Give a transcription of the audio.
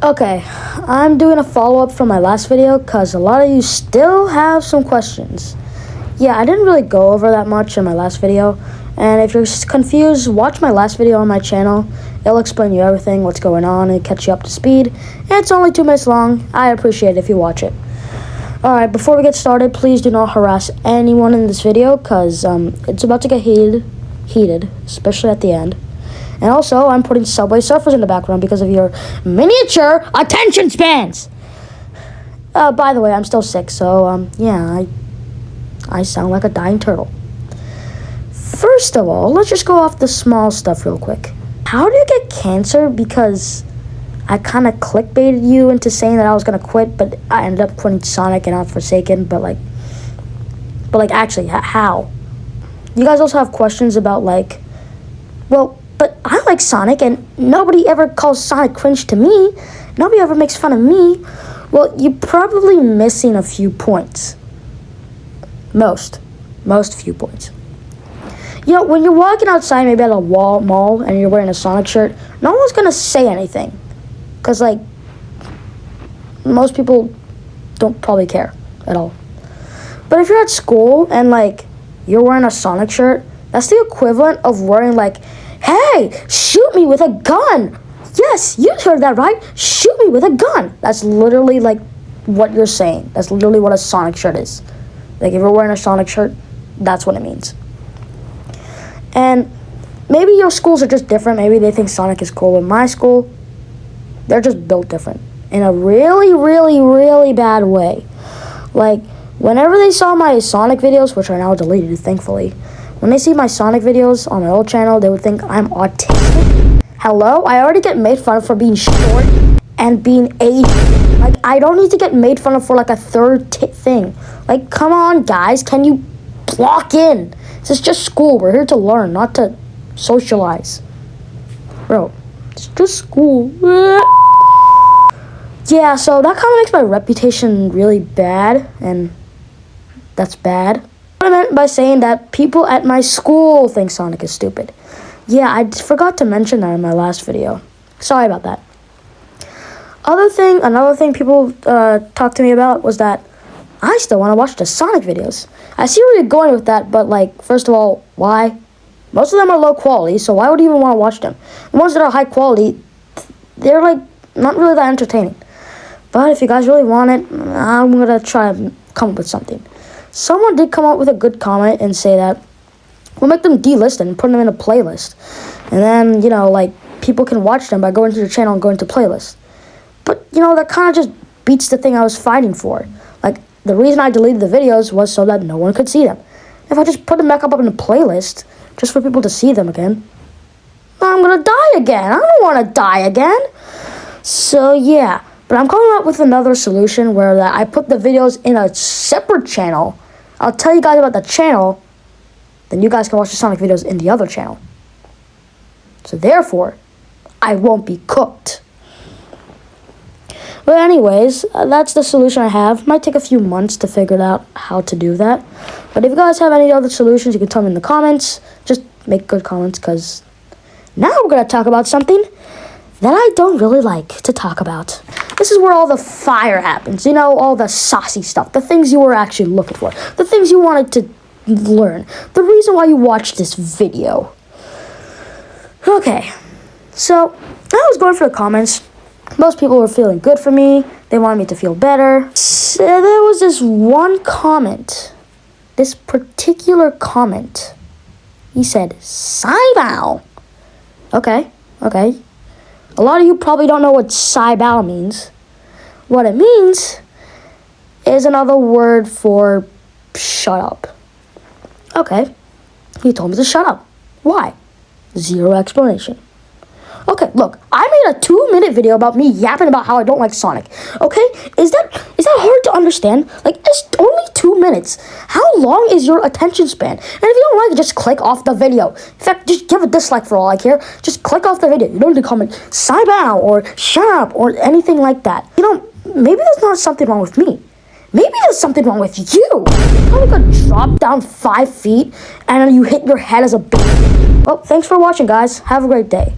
Okay, I'm doing a follow-up from my last video because a lot of you still have some questions. Yeah, I didn't really go over that much in my last video, and if you're confused, watch my last video on my channel. It'll explain you everything, what's going on, and catch you up to speed. And it's only 2 minutes long. I appreciate it if you watch it. Alright, before we get started, please do not harass anyone in this video because it's about to get heated, especially at the end. And also, I'm putting Subway Surfers in the background because of your miniature attention spans. By the way, I'm still sick, so, yeah, I sound like a dying turtle. First of all, let's just go off the small stuff real quick. How do you get cancer? Because I kind of clickbaited you into saying that I was going to quit, but I ended up quitting Sonic and Forsaken, but actually, how? You guys also have questions about, well, but I like Sonic, and nobody ever calls Sonic cringe to me. Nobody ever makes fun of me. Well, you're probably missing a few points. Most few points. You know, when you're walking outside, maybe at a mall, and you're wearing a Sonic shirt, no one's going to say anything. Because, most people don't probably care at all. But if you're at school, and, you're wearing a Sonic shirt, that's the equivalent of wearing, hey, shoot me with a gun. Yes, you heard that right. Shoot me with a gun. That's literally, what you're saying. That's literally what a Sonic shirt is. If you're wearing a Sonic shirt, that's what it means. And maybe your schools are just different. Maybe they think Sonic is cool. But my school, they're just built different. In a really, really, really bad way. Whenever they saw my Sonic videos, which are now deleted, thankfully, when they see my Sonic videos on my old channel, they would think I'm autistic. Hello? I already get made fun of for being short and being Asian. I don't need to get made fun of for, a third thing. Come on, guys. Can you block in? This is just school. We're here to learn, not to socialize. Bro, it's just school. Yeah, so that kind of makes my reputation really bad, and that's bad. What I meant by saying that people at my school think Sonic is stupid. Yeah, I forgot to mention that in my last video. Sorry about that. Another thing people talked to me about was that I still want to watch the Sonic videos. I see where you're going with that, but first of all, why? Most of them are low quality, so why would you even want to watch them? The ones that are high quality, they're not really that entertaining. But if you guys really want it, I'm gonna try to come up with something. Someone did come up with a good comment and say that we'll make them delisted and put them in a playlist. And then, people can watch them by going to your channel and going to playlist. But, that kind of just beats the thing I was fighting for. The reason I deleted the videos was so that no one could see them. If I just put them back up in a playlist, just for people to see them again, I'm gonna die again. I don't want to die again. So, yeah. But I'm coming up with another solution where I put the videos in a separate channel. I'll tell you guys about the channel, then you guys can watch the Sonic videos in the other channel. So therefore, I won't be cooked. But anyways, that's the solution I have. Might take a few months to figure out how to do that. But if you guys have any other solutions, you can tell me in the comments. Just make good comments, because now we're going to talk about something that I don't really like to talk about. This is where all the fire happens. All the saucy stuff. The things you were actually looking for. The things you wanted to learn. The reason why you watched this video. Okay. So, I was going for the comments. Most people were feeling good for me. They wanted me to feel better. So there was this one comment. This particular comment. He said, Saibao. Okay. A lot of you probably don't know what Saibao means. What it means is another word for shut up. Okay. He told me to shut up. Why? Zero explanation. Okay, look, I made a 2-minute video about me yapping about how I don't like Sonic. Okay? Is that hard to understand? It's only 2 minutes. How long is your attention span? And if you don't like it, just click off the video. In fact, just give a dislike for all I care. Just click off the video. You don't need to comment Saibao or shut up or anything like that. Maybe there's not something wrong with me. Maybe there's something wrong with you. You're probably gonna drop down 5 feet and then you hit your head as a baby. Well, thanks for watching, guys. Have a great day.